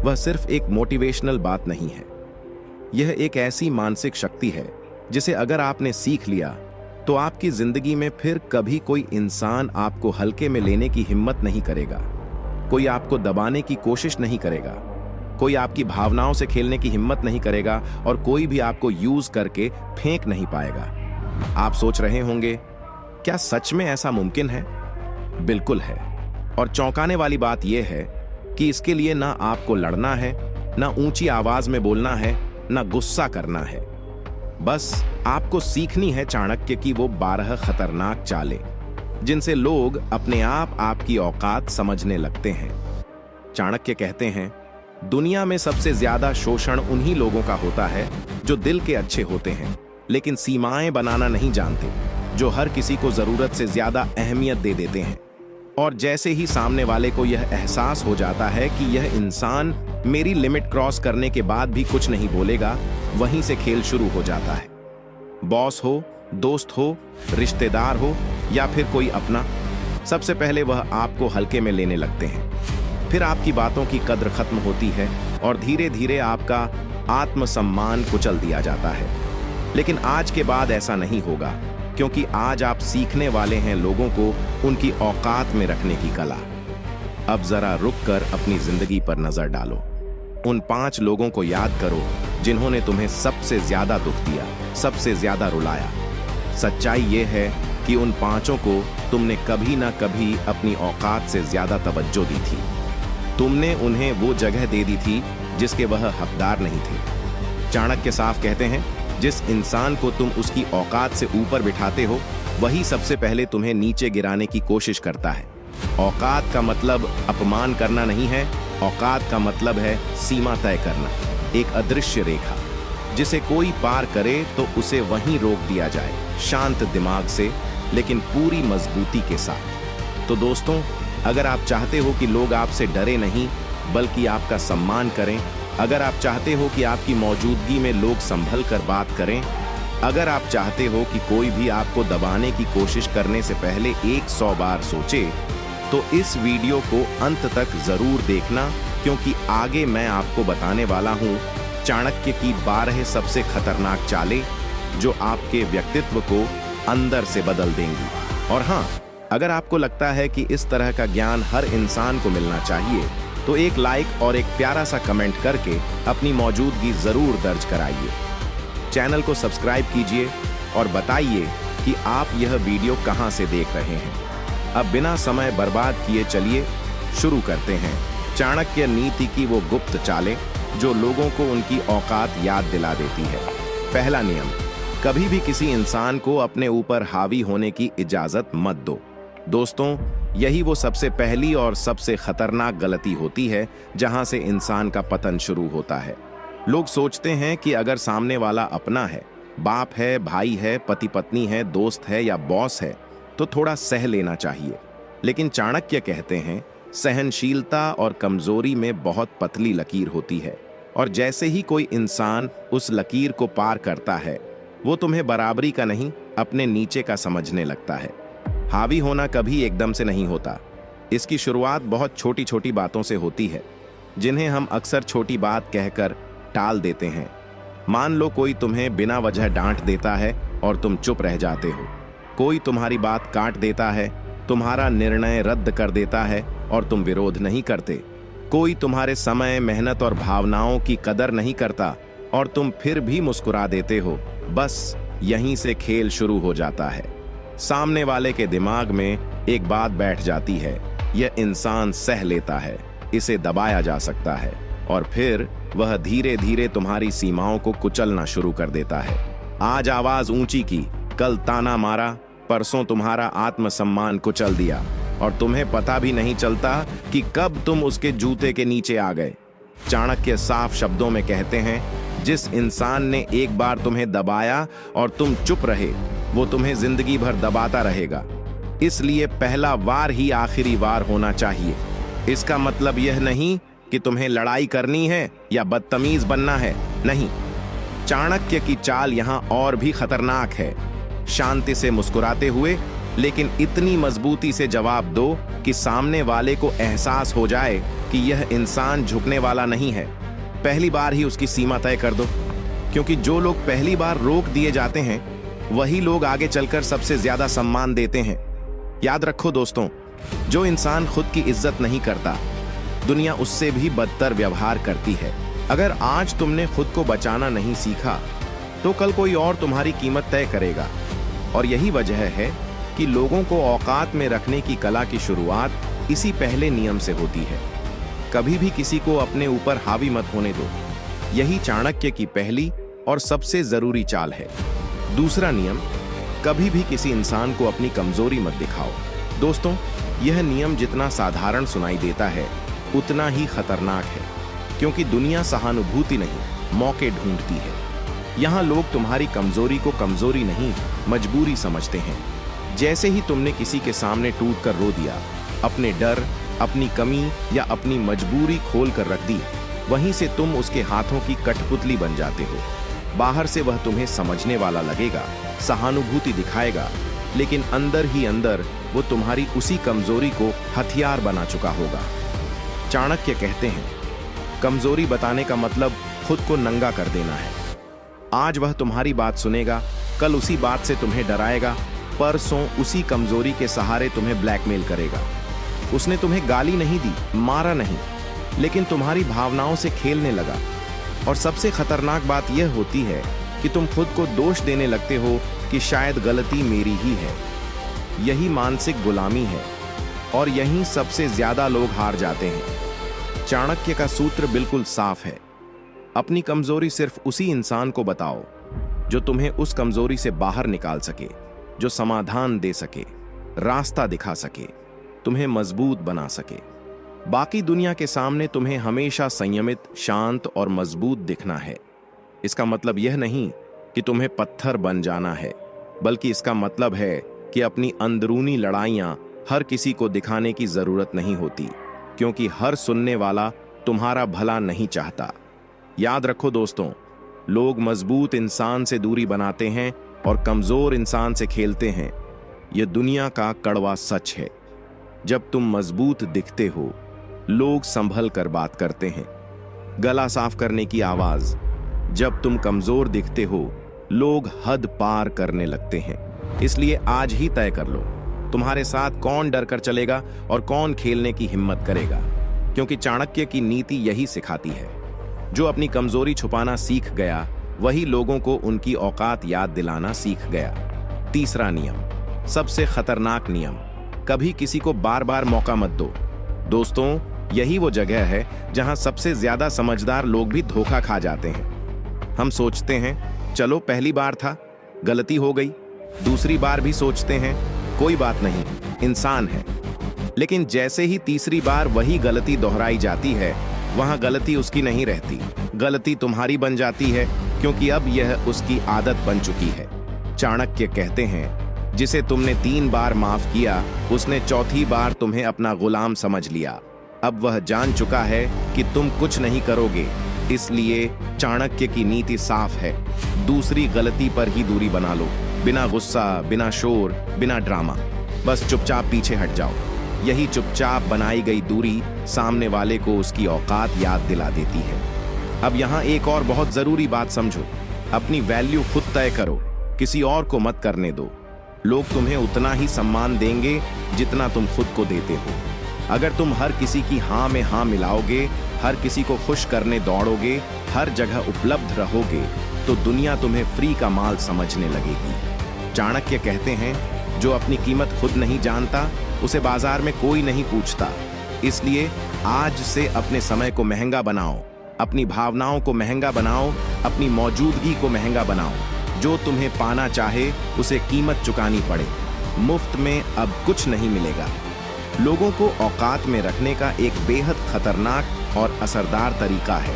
वह सिर्फ एक मोटिवेशनल बात नहीं है। यह एक ऐसी मानसिक शक्ति है जिसे अगर आपने सीख लिया तो आपकी जिंदगी में फिर कभी कोई इंसान आपको हल्के में लेने की हिम्मत नहीं करेगा, कोई आपको दबाने की कोशिश नहीं करेगा, कोई आपकी भावनाओं से खेलने की हिम्मत नहीं करेगा और कोई भी आपको यूज करके फेंक नहीं पाएगा। आप सोच रहे होंगे, क्या सच में ऐसा मुमकिन है? बिल्कुल है। और चौंकाने वाली बात यह है कि इसके लिए ना आपको लड़ना है, ना ऊंची आवाज में बोलना है, ना गुस्सा करना है। बस आपको सीखनी है चाणक्य की वो 12 खतरनाक चालें जिनसे लोग अपने आप आपकी औकात समझने लगते हैं। चाणक्य कहते हैं, दुनिया में सबसे ज्यादा शोषण उन्हीं लोगों का होता है जो दिल के अच्छे होते हैं लेकिन सीमाएं बनाना नहीं जानते, जो हर किसी को जरूरत से ज्यादा अहमियत दे देते हैं। और जैसे ही सामने वाले को यह एहसास हो जाता है कि यह इंसान मेरी लिमिट क्रॉस करने के बाद भी कुछ नहीं बोलेगा, वहीं से खेल शुरू हो जाता है। बॉस हो, दोस्त हो, रिश्तेदार हो या फिर कोई अपना, सबसे पहले वह आपको हल्के में लेने लगते हैं। फिर आपकी बातों की कद्र खत्म होती है और धीरे धीरे आपका आत्मसम्मान कुचल दिया जाता है। लेकिन आज के बाद ऐसा नहीं होगा, क्योंकि आज आप सीखने वाले हैं लोगों को उनकी औकात में रखने की कला। अब जरा रुक कर अपनी जिंदगी पर नजर डालो। उन 5 लोगों को याद करो जिन्होंने तुम्हें सबसे ज्यादा दुख दिया, सबसे ज्यादा रुलाया। सच्चाई यह है कि उन 5 को तुमने कभी ना कभी अपनी औकात से ज्यादा तवज्जो दी थी। तुमने उन्हें वो जगह दे दी थी जिसके वह हकदार नहीं थे। चाणक्य साफ कहते हैं, जिस इंसान को तुम उसकी औकात से ऊपर बिठाते हो वही सबसे पहले तुम्हें नीचे गिराने की कोशिश करता है। औकात का मतलब अपमान करना नहीं है, औकात का मतलब है सीमा तय करना, एक अदृश्य रेखा जिसे कोई पार करे तो उसे वहीं रोक दिया जाए, शांत दिमाग से लेकिन पूरी मजबूती के साथ। तो दोस्तों, अगर आप चाहते हो कि लोग आपसे डरे नहीं बल्कि आपका सम्मान करें, अगर आप चाहते हो कि आपकी मौजूदगी में लोग संभल कर बात करें, अगर आप चाहते हो कि कोई भी आपको दबाने की कोशिश करने से पहले 100 बार सोचे, तो इस वीडियो को अंत तक जरूर देखना, क्योंकि आगे मैं आपको बताने वाला हूं चाणक्य की 12 सबसे खतरनाक चालें जो आपके व्यक्तित्व को अंदर से बदल देंगी। और हां, अगर आपको लगता है कि इस तरह का ज्ञान हर इंसान को मिलना चाहिए, तो एक लाइक और एक प्यारा सा कमेंट करके अपनी मौजूदगी जरूर दर्ज कराइए। चैनल को सब्सक्राइब कीजिए और बताइए कि आप यह वीडियो कहां से देख रहे हैं। अब बिना समय बर्बाद किए चलिए शुरू करते हैं चाणक्य नीति की वो गुप्त चालें जो लोगों को उनकी औकात याद दिला देती है। पहला नियम, कभी भी किसी इंसान को अपने ऊपर हावी होने की इजाजत मत दो। दोस्तों, यही वो सबसे पहली और सबसे खतरनाक गलती होती है जहां से इंसान का पतन शुरू होता है। लोग सोचते हैं कि अगर सामने वाला अपना है, बाप है, भाई है, पति पत्नी है, दोस्त है या बॉस है, तो थोड़ा सह लेना चाहिए। लेकिन चाणक्य कहते हैं, सहनशीलता और कमजोरी में बहुत पतली लकीर होती है, और जैसे ही कोई इंसान उस लकीर को पार करता है, वो तुम्हें बराबरी का नहीं, अपने नीचे का समझने लगता है। हावी होना कभी एकदम से नहीं होता। इसकी शुरुआत बहुत छोटी छोटी बातों से होती है, जिन्हें हम अक्सर छोटी बात कहकर टाल देते हैं। मान लो कोई तुम्हें बिना वजह डांट देता है और तुम चुप रह जाते हो। कोई तुम्हारी बात काट देता है, तुम्हारा निर्णय रद्द कर देता है और तुम विरोध नहीं करते। कोई तुम्हारे समय, मेहनत और भावनाओं की कदर नहीं करता और तुम फिर भी मुस्कुरा देते हो। बस यहीं से खेल शुरू हो जाता है। सामने वाले के दिमाग में एक बात बैठ जाती है, यह इंसान सह लेता है, इसे दबाया जा सकता है, और फिर वह धीरे धीरे तुम्हारी सीमाओं को कुचलना शुरू कर देता है। आज आवाज ऊंची की, कल ताना मारा, परसों तुम्हारा आत्मसम्मान कुचल दिया, और तुम्हें पता भी नहीं चलता कि कब तुम उसके जूते के नीचे आ गए। चाणक्य साफ शब्दों में कहते हैं, जिस इंसान ने एक बार तुम्हें दबाया और तुम चुप रहे, वो तुम्हें जिंदगी भर दबाता रहेगा। इसलिए पहला वार ही आखिरी वार होना चाहिए। इसका मतलब यह नहीं कि तुम्हें लड़ाई करनी है या बदतमीज बनना है, नहीं। चाणक्य की चाल यहां और भी खतरनाक है। शांति से मुस्कुराते हुए लेकिन इतनी मजबूती से जवाब दो कि सामने वाले को एहसास हो जाए कि यह इंसान झुकने वाला नहीं है। पहली बार ही उसकी सीमा तय कर दो, क्योंकि जो लोग पहली बार रोक दिए जाते हैं वही लोग आगे चलकर सबसे ज्यादा सम्मान देते हैं। याद रखो दोस्तों, जो इंसान खुद की इज्जत नहीं करता, दुनिया उससे भी बदतर व्यवहार करती है। अगर आज तुमने खुद को बचाना नहीं सीखा तो कल कोई और तुम्हारी कीमत तय करेगा। और यही वजह है कि लोगों को औकात में रखने की कला की शुरुआत इसी पहले नियम से होती है। कभी भी किसी को अपने ऊपर हावी मत होने दो। यही चाणक्य की पहली और सबसे जरूरी चाल है। दूसरा नियम, कभी भी किसी इंसान को अपनी कमजोरी मत दिखाओ। दोस्तों, यह नियम जितना साधारण सुनाई देता है उतना ही खतरनाक है, क्योंकि दुनिया सहानुभूति नहीं, मौके ढूंढती है। यहाँ लोग तुम्हारी कमजोरी को कमजोरी नहीं, मजबूरी समझते हैं। जैसे ही तुमने किसी के सामने टूट कर रो दिया, अपने डर, अपनी कमी या अपनी मजबूरी खोल कर रख दी, वहीं से तुम उसके हाथों की कठपुतली बन जाते हो। बाहर से वह तुम्हें समझने वाला लगेगा, सहानुभूति दिखाएगा, लेकिन अंदर ही अंदर वो तुम्हारी उसी कमजोरी को हथियार बना चुका होगा। चाणक्य कहते हैं, कमजोरी बताने का मतलब खुद को नंगा कर देना है। आज वह तुम्हारी बात सुनेगा, कल उसी बात से तुम्हें डराएगा, परसों उसी कमजोरी के सहारे तुम्हें ब्लैकमेल करेगा। उसने तुम्हें गाली नहीं दी, मारा नहीं, लेकिन तुम्हारी भावनाओं से खेलने लगा। और सबसे खतरनाक बात यह होती है कि तुम खुद को दोष देने लगते हो कि शायद गलती मेरी ही है। यही मानसिक गुलामी है और यहीं सबसे ज्यादा लोग हार जाते हैं। चाणक्य का सूत्र बिल्कुल साफ है, अपनी कमजोरी सिर्फ उसी इंसान को बताओ जो तुम्हें उस कमजोरी से बाहर निकाल सके, जो समाधान दे सके, रास्ता दिखा सके, तुम्हें मजबूत बना सके। बाकी दुनिया के सामने तुम्हें हमेशा संयमित, शांत और मजबूत दिखना है। इसका मतलब यह नहीं कि तुम्हें पत्थर बन जाना है, बल्कि इसका मतलब है कि अपनी अंदरूनी लड़ाइयां हर किसी को दिखाने की जरूरत नहीं होती, क्योंकि हर सुनने वाला तुम्हारा भला नहीं चाहता। याद रखो दोस्तों, लोग मजबूत इंसान से दूरी बनाते हैं और कमजोर इंसान से खेलते हैं। यह दुनिया का कड़वा सच है। जब तुम मजबूत दिखते हो, लोग संभल कर बात करते हैं, गला साफ करने की आवाज। जब तुम कमजोर दिखते हो, लोग हद पार करने लगते हैं। इसलिए आज ही तय कर लो, तुम्हारे साथ कौन डर कर चलेगा और कौन खेलने की हिम्मत करेगा। क्योंकि चाणक्य की नीति यही सिखाती है, जो अपनी कमजोरी छुपाना सीख गया, वही लोगों को उनकी औकात याद दिलाना सीख गया। तीसरा नियम, सबसे खतरनाक नियम, कभी किसी को बार बार मौका मत दो। दोस्तों, यही वो जगह है जहां सबसे ज्यादा समझदार लोग भी धोखा खा जाते हैं। हम सोचते हैं, चलो पहली बार था, गलती हो गई। दूसरी बार भी सोचते हैं, कोई बात नहीं, इंसान है। लेकिन जैसे ही तीसरी बार वही गलती दोहराई जाती है, वहां गलती उसकी नहीं रहती, गलती तुम्हारी बन जाती है, क्योंकि अब यह उसकी आदत बन चुकी है। चाणक्य कहते हैं, जिसे तुमने 3 बार माफ किया, उसने चौथी बार तुम्हें अपना गुलाम समझ लिया। अब वह जान चुका है कि तुम कुछ नहीं करोगे। इसलिए चाणक्य की नीति साफ है, दूसरी गलती पर ही दूरी बना लो, बिना गुस्सा, बिना शोर, बिना ड्रामा। बस चुपचाप पीछे हट जाओ। यही चुपचाप बनाई गई दूरी सामने वाले को उसकी औकात याद दिला देती है। अब यहाँ एक और बहुत जरूरी बात समझो, अपनी वैल्यू खुद तय करो, किसी और को मत करने दो। लोग तुम्हें उतना ही सम्मान देंगे जितना तुम खुद को देते हो। अगर तुम हर किसी की हाँ में हाँ मिलाओगे, हर किसी को खुश करने दौड़ोगे, हर जगह उपलब्ध रहोगे, तो दुनिया तुम्हें फ्री का माल समझने लगेगी। चाणक्य कहते हैं, जो अपनी कीमत खुद नहीं जानता, उसे बाजार में कोई नहीं पूछता। इसलिए आज से अपने समय को महंगा बनाओ, अपनी भावनाओं को महंगा बनाओ, अपनी मौजूदगी को महंगा बनाओ। जो तुम्हें पाना चाहे उसे कीमत चुकानी पड़े। मुफ्त में अब कुछ नहीं मिलेगा। लोगों को औकात में रखने का एक बेहद खतरनाक और असरदार तरीका है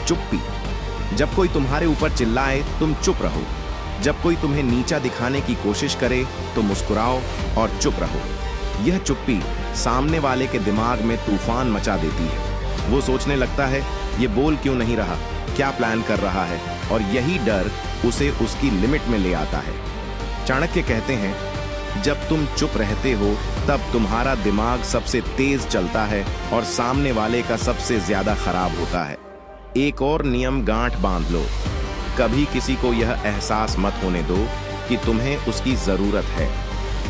चुप्पी। जब कोई तुम्हारे ऊपर चिल्लाए, तुम चुप रहो। जब कोई तुम्हें नीचा दिखाने की कोशिश करे, तो मुस्कुराओ और चुप रहो। यह चुप्पी सामने वाले के दिमाग में तूफान मचा देती है। वो सोचने लगता है, ये बोल क्यों नहीं रहा, क्या प्लान कर रहा है, और यही डर उसे उसकी लिमिट में ले आता है। चाणक्य कहते हैं, जब तुम चुप रहते हो तब तुम्हारा दिमाग सबसे तेज चलता है और सामने वाले का सबसे ज्यादा खराब होता है। एक और नियम गांठ बांध लो, कभी किसी को यह एहसास मत होने दो कि तुम्हें उसकी जरूरत है।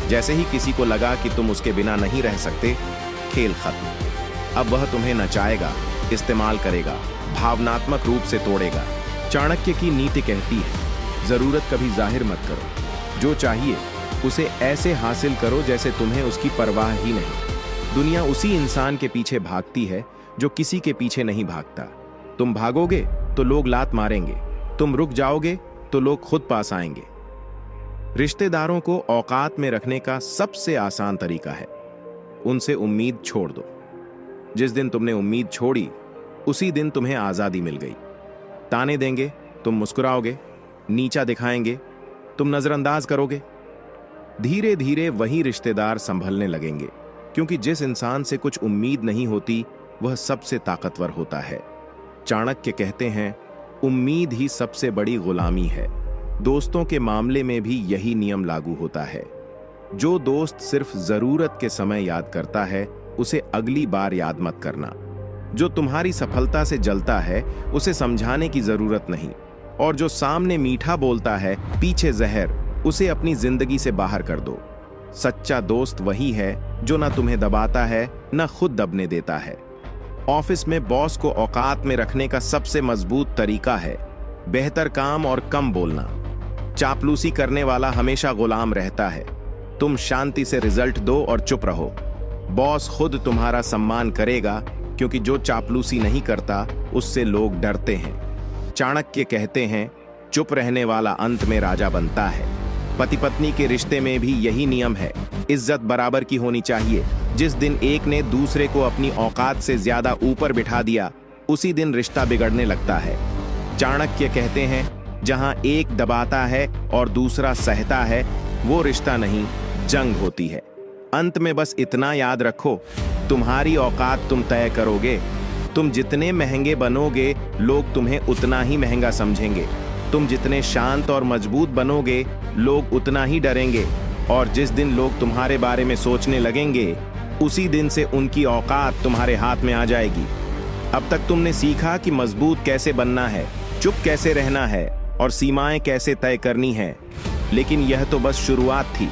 जैसे ही किसी को लगा कि तुम उसके बिना नहीं रह सकते, खेल खत्म। अब वह तुम्हें नचाएगा, इस्तेमाल करेगा, भावनात्मक रूप से तोड़ेगा। चाणक्य की नीति कहती है, जरूरत कभी जाहिर मत करो, जो चाहिए उसे ऐसे हासिल करो जैसे तुम्हें उसकी परवाह ही नहीं। दुनिया उसी इंसान के पीछे भागती है जो किसी के पीछे नहीं भागता। तुम भागोगे तो लोग लात मारेंगे, तुम रुक जाओगे तो लोग खुद पास आएंगे। रिश्तेदारों को औकात में रखने का सबसे आसान तरीका है, उनसे उम्मीद छोड़ दो। जिस दिन तुमने उम्मीद छोड़ी, उसी दिन तुम्हें आजादी मिल गई। ताने देंगे, तुम मुस्कुराओगे, नीचा दिखाएंगे, तुम नजरअंदाज करोगे। धीरे धीरे वही रिश्तेदार संभलने लगेंगे, क्योंकि जिस इंसान से कुछ उम्मीद नहीं होती वह सबसे ताकतवर होता है। चाणक्य कहते हैं, उम्मीद ही सबसे बड़ी गुलामी है। दोस्तों के मामले में भी यही नियम लागू होता है। जो दोस्त सिर्फ जरूरत के समय याद करता है, उसे अगली बार याद मत करना। जो तुम्हारी सफलता से जलता है, उसे समझाने की जरूरत नहीं। और जो सामने मीठा बोलता है, पीछे जहर, उसे अपनी जिंदगी से बाहर कर दो। सच्चा दोस्त वही है जो ना तुम्हें दबाता है, ना खुद दबने देता है। ऑफिस में बॉस को औकात में रखने का सबसे मजबूत तरीका है बेहतर काम और कम बोलना। चापलूसी करने वाला हमेशा गुलाम रहता है। तुम शांति से रिजल्ट दो और चुप रहो। बॉस खुद तुम्हारा सम्मान करेगा, क्योंकि जो चापलूसी नहीं करता उससे लोग डरते हैं। चाणक्य कहते हैं, चुप रहने वाला अंत में राजा बनता है। पति पत्नी के रिश्ते में भी यही नियम है, इज्जत बराबर की होनी चाहिए। जिस दिन एक ने दूसरे को अपनी औकात से ज्यादा ऊपर बिठा दिया, उसी दिन रिश्ता बिगड़ने लगता है। चाणक्य कहते हैं, जहां एक दबाता है और दूसरा सहता है, वो रिश्ता नहीं, जंग होती है। अंत में बस इतना याद रखो, तुम्हारी औकात तुम तय करोगे। तुम जितने महंगे बनोगे, लोग तुम्हें उतना ही महंगा समझेंगे। तुम जितने शांत और मजबूत बनोगे, लोग उतना ही डरेंगे। और जिस दिन लोग तुम्हारे बारे में सोचने लगेंगे, उसी दिन से उनकी औकात तुम्हारे हाथ में आ जाएगी। अब तक तुमने सीखा कि मजबूत कैसे बनना है, चुप कैसे रहना है और सीमाएं कैसे तय करनी है। लेकिन यह तो बस शुरुआत थी।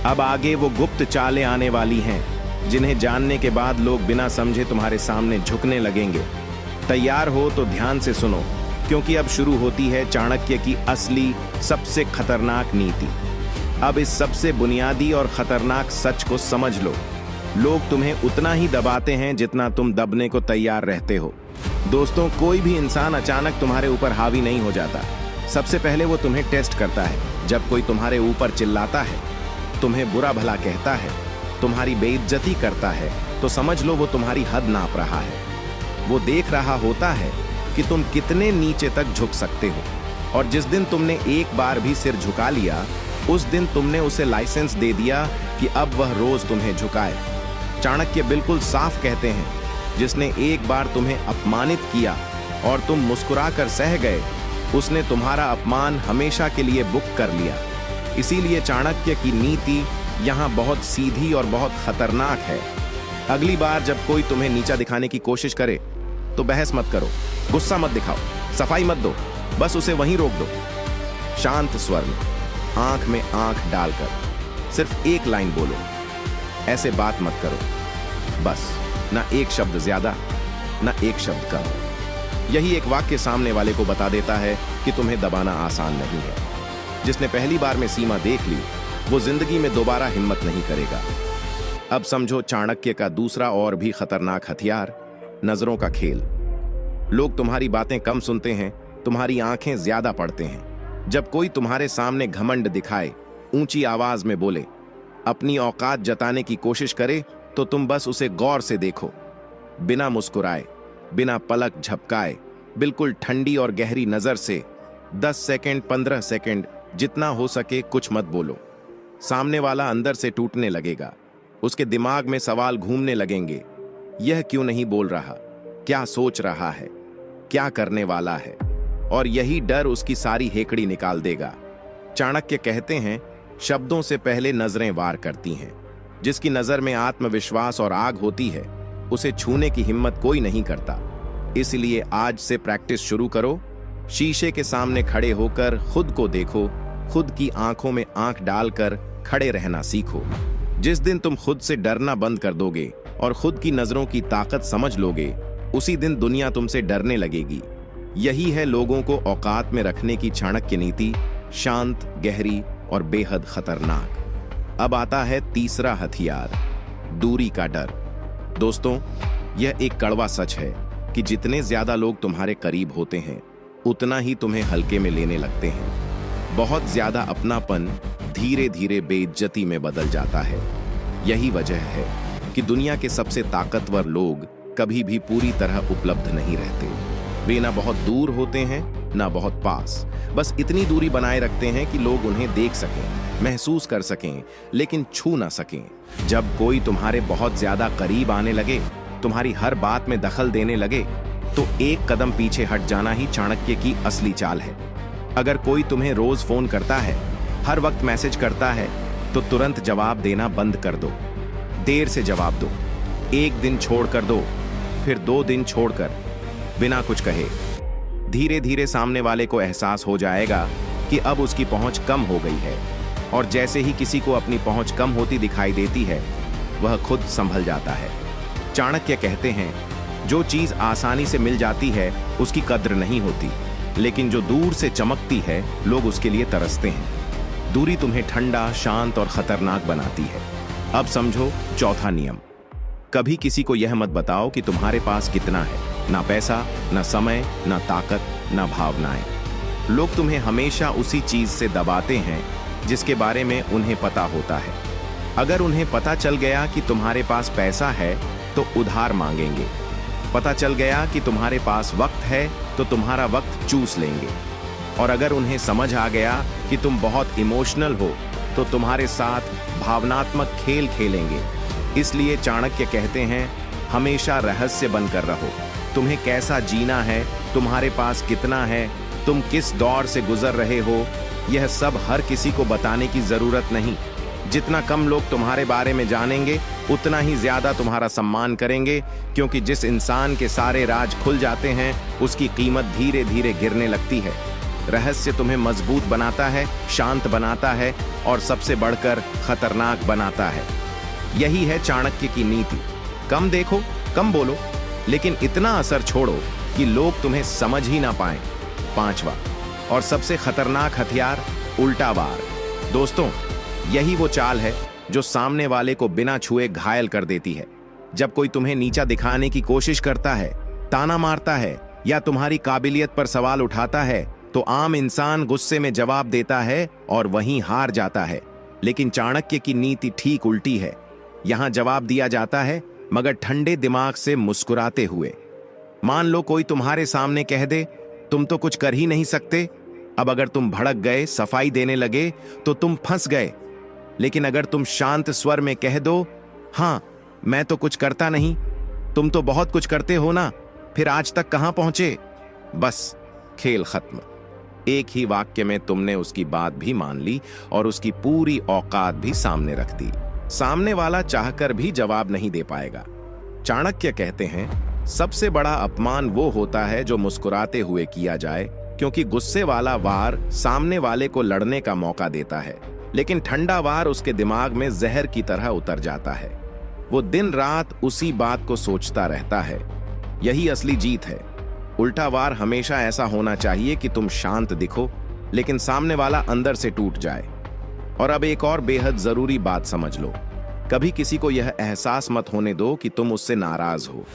अब आगे वो गुप्त चालें आने वाली हैं, जिन्हें जानने के बाद लोग बिना समझे तुम्हारे सामने झुकने लगेंगे। तैयार हो तो ध्यान से सुनो, क्योंकि अब शुरू होती है चाणक्य की असली सबसे खतरनाक नीति। अब इस सबसे बुनियादी और खतरनाक सच को समझ लो, लोग तुम्हें उतना ही दबाते हैं जितना तुम दबने को तैयार रहते हो। दोस्तों, कोई भी इंसान अचानक तुम्हारे ऊपर हावी नहीं हो जाता। सबसे पहले वो तुम्हें टेस्ट करता है। जब कोई तुम्हारे ऊपर चिल्लाता है, तुम्हें बुरा भला कहता है, तुम्हारी बेइज्जती करता है, तो समझ लो वो तुम्हारी हद नाप रहा है। वो देख रहा होता है कि तुम कितने नीचे तक झुक सकते हो। और जिस दिन तुमने एक बार भी सिर झुका लिया, उस दिन तुमने उसे लाइसेंस दे दिया कि अब वह रोज तुम्हें झुकाए। चाणक्य बिल्कुल साफ कहते हैं, जिसने एक बार तुम्हें अपमानित किया और तुम मुस्कुराकर सह गए, उसने तुम्हारा अपमान हमेशा के लिए बुक कर लिया। इसीलिए चाणक्य की नीति यहाँ बहुत सीधी और बहुत खतरनाक है। अगली बार जब कोई तुम्हें नीचा दिखाने की कोशिश करे, तो बहस मत करो, गुस्सा मत दिखाओ, सफाई मत दो, बस उसे वहीं रोक दो। शांत स्वर में, आंख में आंख डालकर सिर्फ एक लाइन बोलो, ऐसे बात मत करो, बस। ना एक शब्द ज्यादा, ना एक शब्द कम। यही एक वाक्य सामने वाले को बता देता है कि तुम्हें दबाना आसान नहीं है। जिसने पहली बार में सीमा देख ली, वो जिंदगी में दोबारा हिम्मत नहीं करेगा। अब समझो चाणक्य का दूसरा और भी खतरनाक हथियार, नजरों का खेल। लोग तुम्हारी बातें कम सुनते हैं, तुम्हारी आंखें ज्यादा पढ़ते हैं। जब कोई तुम्हारे सामने घमंड दिखाए, ऊंची आवाज में बोले, अपनी औकात जताने की कोशिश करे, तो तुम बस उसे गौर से देखो, बिना मुस्कुराए, बिना पलक झपकाए, बिल्कुल ठंडी और गहरी नजर से 10 सेकंड, 15 सेकंड, जितना हो सके कुछ मत बोलो। सामने वाला अंदर से टूटने लगेगा। उसके दिमाग में सवाल घूमने लगेंगे, यह क्यों नहीं बोल रहा, क्या सोच रहा है, क्या करने वाला है। और यही डर उसकी सारी हेकड़ी निकाल देगा। चाणक्य कहते हैं, शब्दों से पहले नजरें वार करती हैं। जिसकी नजर में आत्मविश्वास और आग होती है, उसे छूने की हिम्मत कोई नहीं करता। इसलिए आज से प्रैक्टिस शुरू करो। शीशे के सामने खड़े होकर खुद को देखो, खुद की आंखों में आंख डालकर खड़े रहना सीखो। जिस दिन तुम खुद से डरना बंद कर दोगे और खुद की नजरों की ताकत समझ लोगे, उसी दिन दुनिया तुमसे डरने लगेगी। यही है लोगों को औकात में रखने की चाणक्य नीति, शांत, गहरी और बेहद खतरनाक। अब आता है तीसरा हथियार, दूरी का डर। दोस्तों, यह एक कड़वा सच है कि जितने ज्यादा लोग तुम्हारे करीब होते हैं, उतना ही तुम्हें हल्के में लेने लगते हैं। बहुत ज्यादा अपनापन धीरे धीरे बेइज्जती में बदल जाता है। यही वजह है कि दुनिया के सबसे ताकतवर लोग कभी भी पूरी तरह उपलब्ध नहीं रहते। वे ना बहुत दूर होते हैं, ना बहुत पास, बस इतनी दूरी बनाए रखते हैं कि लोग उन्हें देख सकें, महसूस कर सकें, लेकिन छू ना सकें। जब कोई तुम्हारे बहुत ज्यादा करीब आने लगे, तुम्हारी हर बात में दखल देने लगे, तो एक कदम पीछे हट जाना ही चाणक्य की असली चाल है। अगर कोई तुम्हें रोज फोन करता है, हर वक्त मैसेज करता है, तो तुरंत जवाब देना बंद कर दो। देर से जवाब दो, एक दिन छोड़कर दो, फिर 2 दिन छोड़कर, बिना कुछ कहे। धीरे धीरे सामने वाले को एहसास हो जाएगा कि अब उसकी पहुंच कम हो गई है, और जैसे ही किसी को अपनी पहुंच कम होती दिखाई देती है, वह खुद संभल जाता है। चाणक्य कहते हैं, जो चीज आसानी से मिल जाती है उसकी कद्र नहीं होती, लेकिन जो दूर से चमकती है लोग उसके लिए तरसते हैं। दूरी तुम्हें ठंडा, शांत और खतरनाक बनाती है। अब समझो चौथा नियम, कभी किसी को यह मत बताओ कि तुम्हारे पास कितना है। ना पैसा, ना समय, ना ताकत, ना भावनाएं। लोग तुम्हें हमेशा उसी चीज से दबाते हैं जिसके बारे में उन्हें पता होता है। अगर उन्हें पता चल गया कि तुम्हारे पास पैसा है तो उधार मांगेंगे। पता चल गया कि तुम्हारे पास वक्त है तो तुम्हारा वक्त चूस लेंगे। और अगर उन्हें समझ आ गया कि तुम बहुत इमोशनल हो तो तुम्हारे साथ भावनात्मक खेल खेलेंगे। इसलिए चाणक्य कहते हैं, हमेशा रहस्य बनकर रहो। तुम्हें कैसा जीना है, तुम्हारे पास कितना है, तुम किस दौर से गुजर रहे हो, यह सब हर किसी को बताने की जरूरत नहीं। जितना कम लोग तुम्हारे बारे में जानेंगे, उतना ही ज्यादा तुम्हारा सम्मान करेंगे, क्योंकि जिस इंसान के सारे राज खुल जाते हैं, उसकी कीमत धीरे धीरे गिरने लगती है। रहस्य तुम्हें मजबूत बनाता है, शांत बनाता है और सबसे बढ़कर खतरनाक बनाता है। यही है चाणक्य की नीति। कम देखो, कम बोलो, लेकिन इतना असर छोड़ो कि लोग तुम्हें समझ ही ना पाएं। 5वां और सबसे खतरनाक हथियार, उल्टा वार। दोस्तों, यही वो चाल है जो सामने वाले को बिना छुए घायल कर देती है। जब कोई तुम्हें नीचा दिखाने की कोशिश करता है, ताना मारता है या तुम्हारी काबिलियत पर सवाल उठाता है, तो आम इंसान गुस्से में जवाब देता है और वहीं हार जाता है। लेकिन चाणक्य की नीति ठीक उल्टी है। यहां जवाब दिया जाता है, मगर ठंडे दिमाग से, मुस्कुराते हुए। मान लो कोई तुम्हारे सामने कह दे, तुम तो कुछ कर ही नहीं सकते। अब अगर तुम भड़क गए, सफाई देने लगे, तो तुम फंस गए। लेकिन अगर तुम शांत स्वर में कह दो, हाँ, मैं तो कुछ करता नहीं, तुम तो बहुत कुछ करते हो ना, फिर आज तक कहां पहुंचे, बस खेल खत्म। एक ही वाक्य में तुमने उसकी बात भी मान ली और उसकी पूरी औकात भी सामने रख दी। सामने वाला चाहकर भी जवाब नहीं दे पाएगा। चाणक्य कहते हैं, सबसे बड़ा अपमान वो होता है जो मुस्कुराते हुए किया जाए, क्योंकि गुस्से वाला वार सामने वाले को लड़ने का मौका देता है, लेकिन ठंडा वार उसके दिमाग में जहर की तरह उतर जाता है। वो दिन रात उसी बात को सोचता रहता है। यही असली जीत है। उल्टा वार हमेशा ऐसा होना चाहिए कि तुम शांत दिखो, लेकिन सामने वाला अंदर से टूट जाए। और अब एक और बेहद जरूरी बात समझ लो, कभी किसी को यह एहसास मत होने दो कि तुम उससे नाराज हो।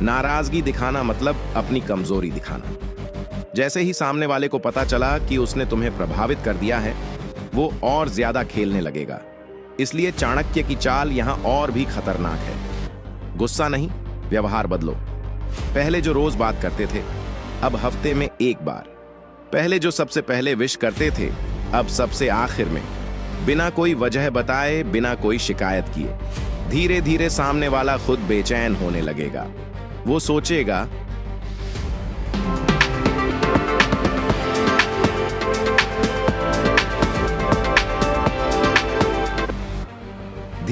नाराजगी दिखाना मतलब अपनी कमजोरी दिखाना। जैसे ही सामने वाले को पता चला कि उसने तुम्हें प्रभावित कर दिया है, वो और ज्यादा खेलने लगेगा। इसलिए चाणक्य की चाल यहां और भी खतरनाक है। गुस्सा नहीं, व्यवहार बदलो। पहले जो रोज बात करते थे, अब हफ्ते में एक बार। पहले जो सबसे पहले विश करते थे, अब सबसे आखिर में। बिना कोई वजह बताए, बिना कोई शिकायत किए। धीरे धीरे सामने वाला खुद बेचैन होने लगेगा। वो सोचेगा,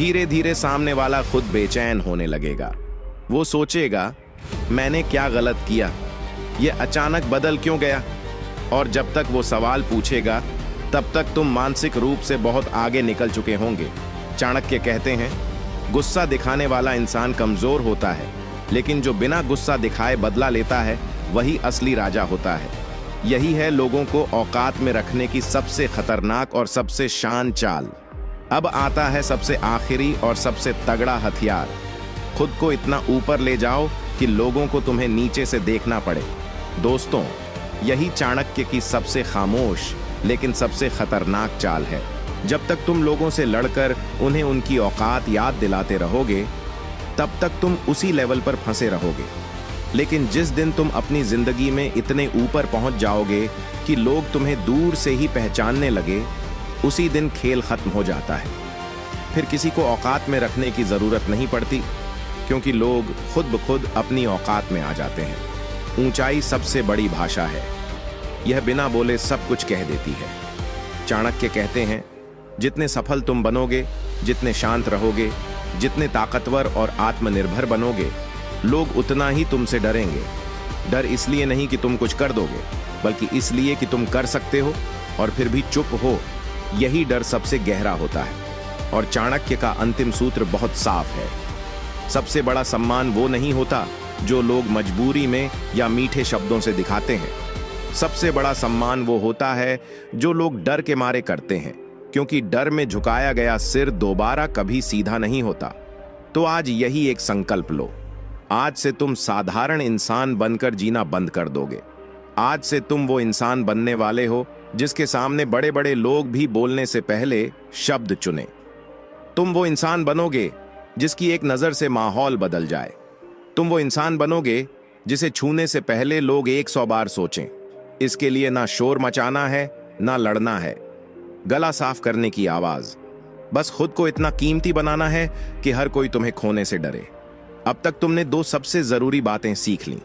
धीरे धीरे सामने वाला खुद बेचैन होने लगेगा। वो सोचेगा, मैंने क्या गलत किया, ये अचानक बदल क्यों गया? और जब तक वो सवाल पूछेगा तब तक तुम मानसिक रूप से बहुत आगे निकल चुके होंगे। चाणक्य कहते हैं, गुस्सा दिखाने वाला इंसान कमजोर होता है, लेकिन जो बिना गुस्सा दिखाए बदला लेता है वही असली राजा होता है। यही है लोगों को औकात में रखने की सबसे खतरनाक और सबसे शान चाल। अब आता है सबसे आखिरी और सबसे तगड़ा हथियार। खुद को इतना ऊपर ले जाओ कि लोगों को तुम्हें नीचे से देखना पड़े। दोस्तों, यही चाणक्य की सबसे खामोश लेकिन सबसे खतरनाक चाल है। जब तक तुम लोगों से लड़कर उन्हें उनकी औकात याद दिलाते रहोगे, तब तक तुम उसी लेवल पर फंसे रहोगे। लेकिन जिस दिन तुम अपनी जिंदगी में इतने ऊपर पहुंच जाओगे कि लोग तुम्हें दूर से ही पहचानने लगे, उसी दिन खेल खत्म हो जाता है। फिर किसी को औकात में रखने की जरूरत नहीं पड़ती, क्योंकि लोग खुद ब खुद अपनी औकात में आ जाते हैं। ऊंचाई सबसे बड़ी भाषा है, यह बिना बोले सब कुछ कह देती है। चाणक्य कहते हैं, जितने सफल तुम बनोगे, जितने शांत रहोगे, जितने ताकतवर और आत्मनिर्भर बनोगे, लोग उतना ही तुमसे डरेंगे। डर इसलिए नहीं कि तुम कुछ कर दोगे, बल्कि इसलिए कि तुम कर सकते हो और फिर भी चुप हो। यही डर सबसे गहरा होता है। और चाणक्य का अंतिम सूत्र बहुत साफ है, सबसे बड़ा सम्मान वो नहीं होता जो लोग मजबूरी में या मीठे शब्दों से दिखाते हैं। सबसे बड़ा सम्मान वो होता है जो लोग डर के मारे करते हैं, क्योंकि डर में झुकाया गया सिर दोबारा कभी सीधा नहीं होता। तो आज यही एक संकल्प लो, आज से तुम साधारण इंसान बनकर जीना बंद कर दोगे। आज से तुम वो इंसान बनने वाले हो जिसके सामने बड़े बड़े लोग भी बोलने से पहले शब्द चुने। तुम वो इंसान बनोगे जिसकी एक नजर से माहौल बदल जाए। तुम वो इंसान बनोगे जिसे छूने से पहले लोग 100 बार सोचें। इसके लिए ना शोर मचाना है, ना लड़ना है, गला साफ करने की आवाज। बस खुद को इतना कीमती बनाना है कि हर कोई तुम्हें खोने से डरे। अब तक तुमने 2 सबसे जरूरी बातें सीख ली।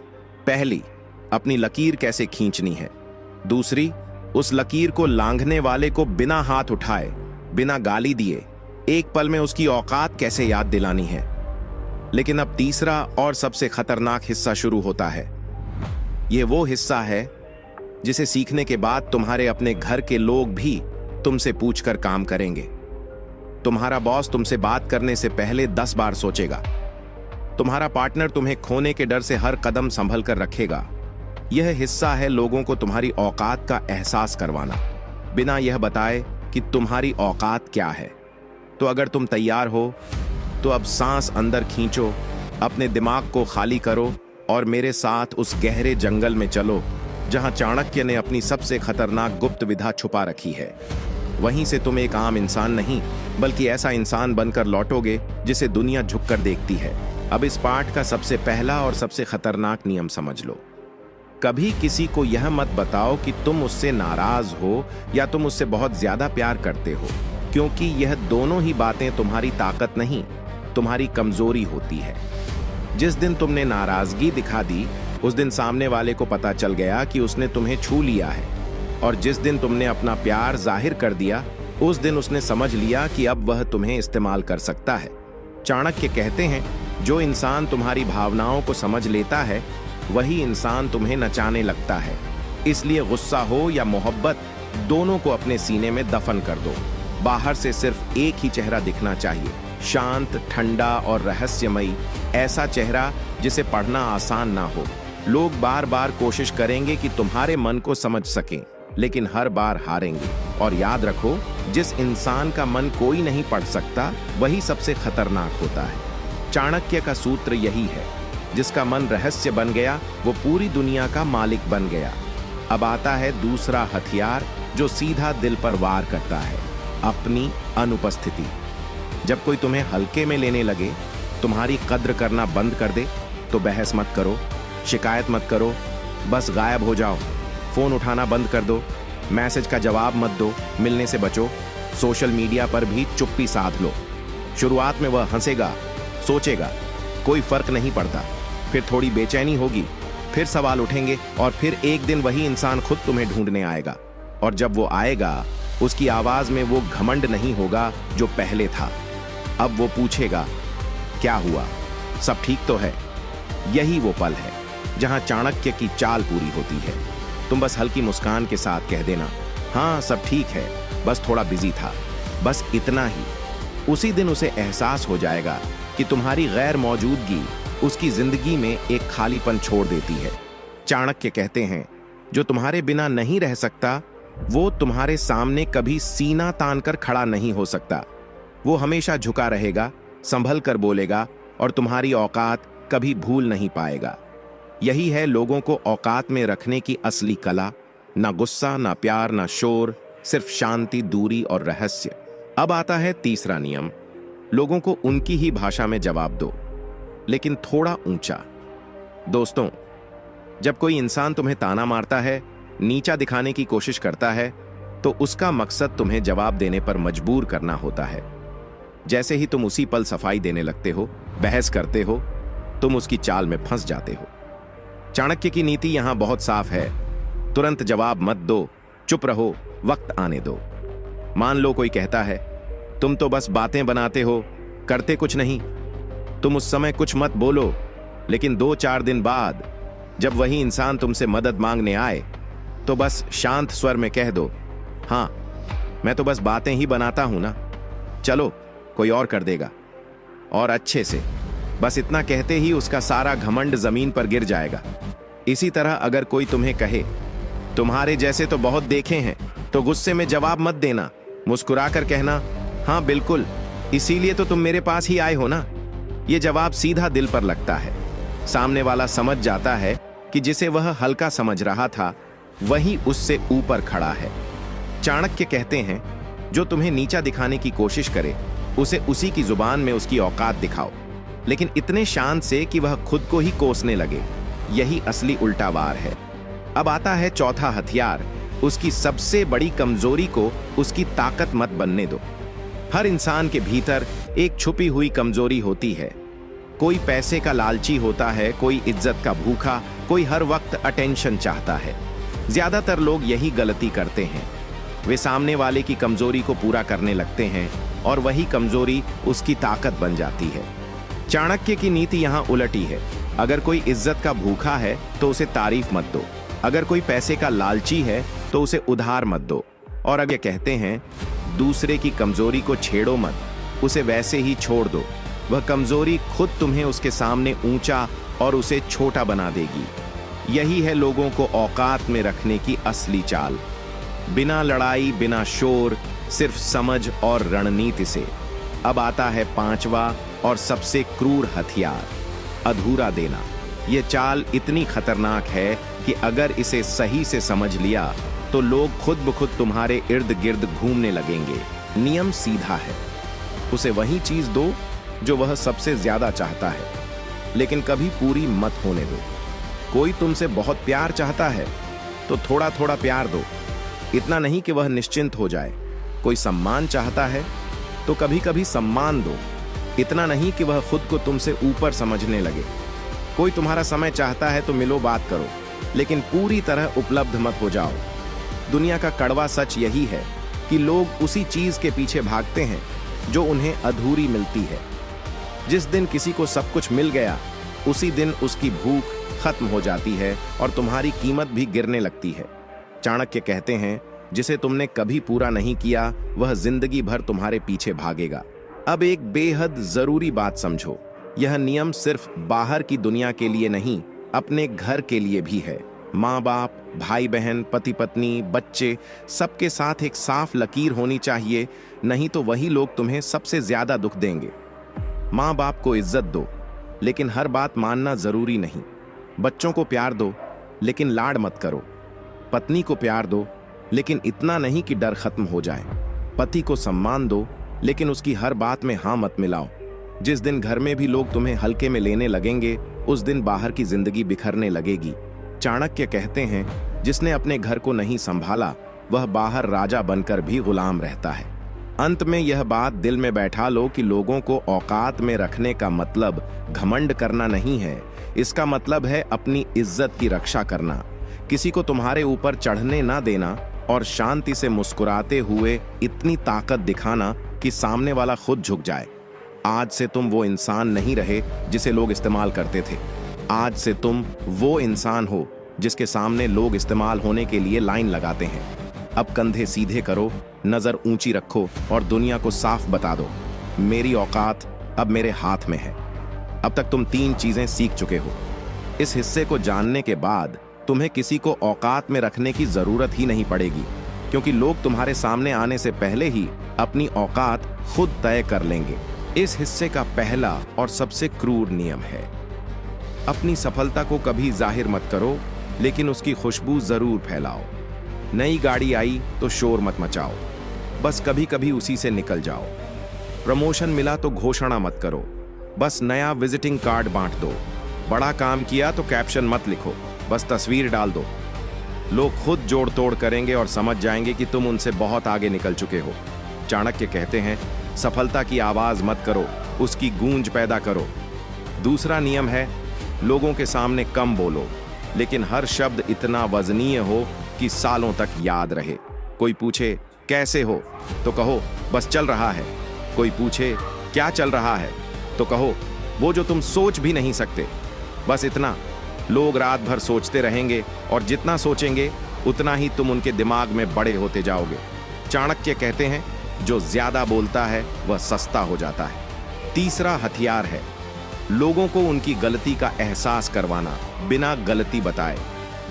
पहली, अपनी लकीर कैसे खींचनी है। दूसरी, उस लकीर को लांघने वाले को बिना हाथ उठाए, बिना गाली दिए, एक पल में उसकी औकात कैसे याद दिलानी है। लेकिन अब तीसरा और सबसे खतरनाक हिस्सा शुरू होता है। यह वो हिस्सा है जिसे सीखने के बाद तुम्हारे अपने घर के लोग भी तुमसे पूछकर काम करेंगे। तुम्हारा बॉस तुमसे बात करने से पहले 10 बार सोचेगा। तुम्हारा पार्टनर तुम्हें खोने के डर से हर कदम संभल कर रखेगा। यह हिस्सा है लोगों को तुम्हारी औकात का एहसास करवाना, बिना यह बताए कि तुम्हारी औकात क्या है। तो अगर तुम तैयार हो तो अब सांस अंदर खींचो, अपने दिमाग को खाली करो और मेरे साथ उस गहरे जंगल में चलो जहां चाणक्य ने अपनी सबसे खतरनाक गुप्त विधा छुपा रखी है। वहीं से तुम एक आम इंसान नहीं, बल्कि ऐसा इंसान बनकर लौटोगे जिसे दुनिया झुककर देखती है। अब इस पाठ का सबसे पहला और सबसे खतरनाक नियम समझ लो। कभी किसी को यह मत बताओ कि तुम उससे नाराज हो या तुम उससे बहुत ज्यादा प्यार करते हो, क्योंकि यह दोनों ही बातें तुम्हारी ताकत नहीं, तुम्हारी कमजोरी होती है। जिस दिन तुमने नाराजगी दिखा दी, उस दिन सामने वाले को पता चल गया कि उसने तुम्हें छू लिया है। और जिस दिन तुमने अपना प्यार जाहिर कर दिया, उस दिन उसने समझ लिया कि अब वह तुम्हें इस्तेमाल कर सकता है। चाणक्य कहते हैं, जो इंसान तुम्हारी भावनाओं को समझ लेता है, वही इंसान तुम्हें नचाने लगता है। इसलिए गुस्सा हो या मोहब्बत, दोनों को अपने सीने में दफन कर दो। बाहर से सिर्फ एक ही चेहरा दिखना चाहिए, शांत, ठंडा और रहस्यमयी। ऐसा चेहरा जिसे पढ़ना आसान ना हो। लोग बार बार कोशिश करेंगे कि तुम्हारे मन को समझ सकें, लेकिन हर बार हारेंगे। और याद रखो, जिस इंसान का मन कोई नहीं पढ़ सकता, वही सबसे खतरनाक होता है। चाणक्य का सूत्र यही है, जिसका मन रहस्य बन गया, वो पूरी दुनिया का मालिक बन गया। अब आता है दूसरा हथियार जो सीधा दिल पर वार करता है, अपनी अनुपस्थिति। जब कोई तुम्हें हल्के में लेने लगे, तुम्हारी कद्र करना बंद कर दे, तो बहस मत करो, शिकायत मत करो, बस गायब हो जाओ। फोन उठाना बंद कर दो, मैसेज का जवाब मत दो, मिलने से बचो, सोशल मीडिया पर भी चुप्पी साध लो। शुरुआत में वह हंसेगा, सोचेगा, कोई फर्क नहीं पड़ता, फिर थोड़ी बेचैनी होगी, फिर सवाल उठेंगे और फिर एक दिन वही इंसान खुद तुम्हें ढूंढने आएगा। और जब वो आएगा, उसकी आवाज में वो घमंड नहीं होगा जो पहले था। अब वो पूछेगा, क्या हुआ, सब ठीक तो है? यही वो पल है जहां चाणक्य की चाल पूरी होती है। तुम बस हल्की मुस्कान के साथ कह देना, हाँ सब ठीक है, बस थोड़ा बिजी था, बस इतना ही। उसी दिन उसे एहसास हो जाएगा कि तुम्हारी गैर मौजूदगी उसकी जिंदगी में एक खालीपन छोड़ देती है। चाणक्य कहते हैं, जो तुम्हारे बिना नहीं रह सकता वो तुम्हारे सामने कभी सीना तान कर खड़ा नहीं हो सकता। वो हमेशा झुका रहेगा, संभल कर बोलेगा और तुम्हारी औकात कभी भूल नहीं पाएगा। यही है लोगों को औकात में रखने की असली कला। ना गुस्सा, ना प्यार, ना शोर, सिर्फ शांति, दूरी और रहस्य। अब आता है तीसरा नियम, लोगों को उनकी ही भाषा में जवाब दो, लेकिन थोड़ा ऊंचा। दोस्तों, जब कोई इंसान तुम्हें ताना मारता है, नीचा दिखाने की कोशिश करता है, तो उसका मकसद तुम्हें जवाब देने पर मजबूर करना होता है। जैसे ही तुम उसी पल सफाई देने लगते हो, बहस करते हो, तुम उसकी चाल में फंस जाते हो। चाणक्य की नीति यहां बहुत साफ है, तुरंत जवाब मत दो, चुप रहो, वक्त आने दो। मान लो कोई कहता है, तुम तो बस बातें बनाते हो, करते कुछ नहीं। तुम उस समय कुछ मत बोलो, लेकिन 2-4 दिन बाद जब वही इंसान तुमसे मदद मांगने आए, तो बस शांत स्वर में कह दो, हाँ मैं तो बस बातें ही बनाता हूं ना, चलो कोई और कर देगा, और अच्छे से। बस इतना कहते ही उसका सारा घमंड जमीन पर गिर जाएगा। इसी तरह अगर कोई तुम्हें कहे, तुम्हारे जैसे तो बहुत देखे हैं, तो गुस्से में जवाब मत देना, मुस्कुराकर कहना, हाँ बिल्कुल, इसीलिए तो तुम मेरे पास ही आए हो ना। ये जवाब सीधा दिल पर लगता है। सामने वाला समझ जाता है कि जिसे वह हल्का समझ रहा था वही उससे ऊपर खड़ा है। चाणक्य कहते हैं, जो तुम्हें नीचा दिखाने की कोशिश करे उसे उसी की जुबान में उसकी औकात दिखाओ, लेकिन इतने शांत से कि वह खुद को ही कोसने लगे। यही असली उल्टा वार है। अब आता है चौथा हथियार, उसकी सबसे बड़ी कमजोरी को उसकी ताकत मत बनने दो। हर इंसान के भीतर एक छुपी हुई कमजोरी होती है। कोई पैसे का लालची होता है, कोई इज्जत का भूखा, कोई हर वक्त अटेंशन चाहता है। ज्यादातर लोग यही गलती करते हैं, वे सामने वाले की कमजोरी को पूरा करने लगते हैं और वही कमजोरी उसकी ताकत बन जाती है। चाणक्य की नीति यहां उलटी है। अगर कोई इज्जत का भूखा है तो उसे तारीफ मत दो, अगर कोई पैसे का लालची है तो उसे उधार मत दो, और अगर कहते हैं दूसरे की कमजोरी को छेड़ो मत, उसे वैसे ही छोड़ दो। वह कमजोरी खुद तुम्हें उसके सामने ऊंचा और उसे छोटा बना देगी। यही है लोगों को औकात में रखने की असली चाल। बिना लड़ाई, बिना शोर, सिर्फ समझ और रणनीति से। अब आता है पांचवा और सबसे क्रूर हथियार, अधूरा देना। यह चाल इतनी खतरनाक है कि अगर इसे सही से समझ लिया तो लोग खुद ब खुद तुम्हारे इर्द गिर्द घूमने लगेंगे। नियम सीधा है, उसे वही चीज दो जो वह सबसे ज्यादा चाहता है, लेकिन कभी पूरी मत होने दो। कोई तुमसे बहुत प्यार चाहता है तो थोड़ा थोड़ा प्यार दो, इतना नहीं कि वह निश्चिंत हो जाए। कोई सम्मान चाहता है तो कभी कभी सम्मान दो, इतना नहीं कि वह खुद को तुमसे ऊपर समझने लगे। कोई तुम्हारा समय चाहता है तो मिलो, बात करो, लेकिन पूरी तरह उपलब्ध मत हो जाओ। दुनिया का कड़वा सच यही है कि लोग उसी चीज के पीछे भागते हैं जो उन्हें अधूरी मिलती है। जिस दिन किसी को सब कुछ मिल गया, उसी दिन उसकी भूख खत्म हो जाती है और तुम्हारी कीमत भी गिरने लगती है। चाणक्य कहते हैं, जिसे तुमने कभी पूरा नहीं किया वह जिंदगी भर तुम्हारे पीछे भागेगा। अब एक बेहद जरूरी बात समझो, यह नियम सिर्फ बाहर की दुनिया के लिए नहीं, अपने घर के लिए भी है। माँ बाप, भाई बहन, पति पत्नी, बच्चे, सबके साथ एक साफ लकीर होनी चाहिए, नहीं तो वही लोग तुम्हें सबसे ज्यादा दुख देंगे। माँ बाप को इज्जत दो, लेकिन हर बात मानना जरूरी नहीं। बच्चों को प्यार दो, लेकिन लाड मत करो। पत्नी को प्यार दो, लेकिन इतना नहीं कि डर खत्म हो जाए। पति को सम्मान दो, लेकिन उसकी हर बात में हाँ मत मिलाओ। जिस दिन घर में भी लोग तुम्हें हल्के में लेने लगेंगे, उस दिन बाहर की जिंदगी बिखरने लगेगी। चाणक्य कहते हैं, जिसने अपने घर को नहीं संभाला वह बाहर राजा बनकर भी गुलाम रहता है। अंत में यह बात दिल में बैठा लो कि लोगों को औकात में रखने का मतलब घमंड करना नहीं है, इसका मतलब है अपनी इज्जत की रक्षा करना, किसी को तुम्हारे ऊपर चढ़ने ना देना और शांति से मुस्कुराते हुए इतनी ताकत दिखाना कि सामने वाला खुद झुक जाए। आज से तुम वो इंसान नहीं रहे जिसे लोग इस्तेमाल करते थे। आज से तुम वो इंसान हो जिसके सामने लोग इस्तेमाल होने के लिए लाइन लगाते हैं। अब कंधे सीधे करो, नजर ऊंची रखो और दुनिया को साफ बता दो, मेरी औकात अब मेरे हाथ में है। अब तक तुम 3 चीजें सीख चुके हो। इस हिस्से को जानने के बाद तुम्हें किसी को औकात में रखने की जरूरत ही नहीं पड़ेगी, क्योंकि लोग तुम्हारे सामने आने से पहले ही अपनी औकात खुद तय कर लेंगे। इस हिस्से का पहला और सबसे क्रूर नियम है, अपनी सफलता को कभी जाहिर मत करो, लेकिन उसकी खुशबू जरूर फैलाओ। नई गाड़ी आई तो शोर मत मचाओ, बस कभी कभी उसी से निकल जाओ। प्रमोशन मिला तो घोषणा मत करो, बस नया विजिटिंग कार्ड बांट दो। बड़ा काम किया तो कैप्शन मत लिखो, बस तस्वीर डाल दो। लोग खुद जोड़ तोड़ करेंगे और समझ जाएंगे कि तुम उनसे बहुत आगे निकल चुके हो। चाणक्य कहते हैं, सफलता की आवाज मत करो, उसकी गूंज पैदा करो। दूसरा नियम है, लोगों के सामने कम बोलो, लेकिन हर शब्द इतना वजनीय हो कि सालों तक याद रहे। कोई पूछे कैसे हो तो कहो बस चल रहा है। कोई पूछे क्या चल रहा है तो कहो वो जो तुम सोच भी नहीं सकते। बस इतना। लोग रात भर सोचते रहेंगे और जितना सोचेंगे उतना ही तुम उनके दिमाग में बड़े होते जाओगे। चाणक्य कहते हैं, जो ज्यादा बोलता है वह सस्ता हो जाता है। तीसरा हथियार है, लोगों को उनकी गलती का एहसास करवाना बिना गलती बताए।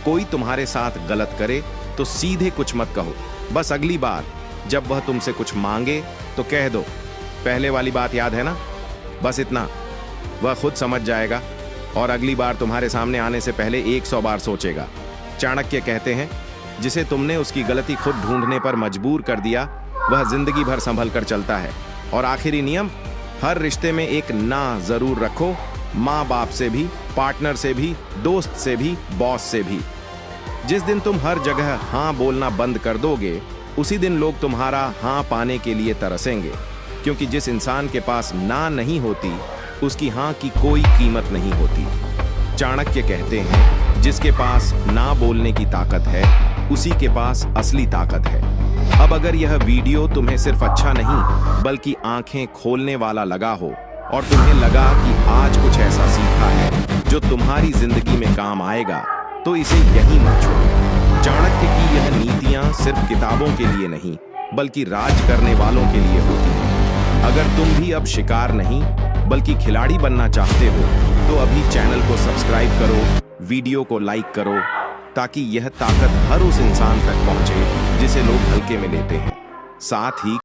कोई तुम्हारे साथ गलत करे तो सीधे कुछ मत कहो, बस अगली बार जब वह तुमसे कुछ मांगे तो कह दो, पहले वाली बात याद है ना। बस इतना। वह खुद समझ जाएगा और अगली बार तुम्हारे सामने आने से पहले 100 बार सोचेगा। चाणक्य कहते हैं, जिसे तुमने उसकी गलती खुद ढूंढने पर मजबूर कर दिया वह जिंदगी भर संभल कर चलता है। और आखिरी नियम, हर रिश्ते में एक ना जरूर रखो, माँ बाप से भी, पार्टनर से भी, दोस्त से भी, बॉस से भी। जिस दिन तुम हर जगह हाँ बोलना बंद कर दोगे, उसी दिन लोग तुम्हारा हाँ पाने के लिए तरसेंगे, क्योंकि जिस इंसान के पास ना नहीं होती उसकी हाँ की कोई कीमत नहीं होती। चाणक्य कहते हैं, जिसके पास ना बोलने की ताकत है उसी के पास असली ताकत है। अब अगर यह वीडियो तुम्हें सिर्फ अच्छा नहीं बल्कि आंखें खोलने वाला लगा हो और तुम्हें लगा कि आज कुछ ऐसा सीखा है जो तुम्हारी जिंदगी में काम आएगा, तो इसे यहीं मत छोड़ो। चाणक्य की यह नीतियां सिर्फ किताबों के लिए नहीं बल्कि राज करने वालों के लिए होती हैं। अगर तुम भी अब शिकार नहीं बल्कि खिलाड़ी बनना चाहते हो तो अभी चैनल को सब्सक्राइब करो, वीडियो को लाइक करो, ताकि यह ताकत हर उस इंसान तक पहुंचे जिसे लोग हल्के में लेते हैं। साथ ही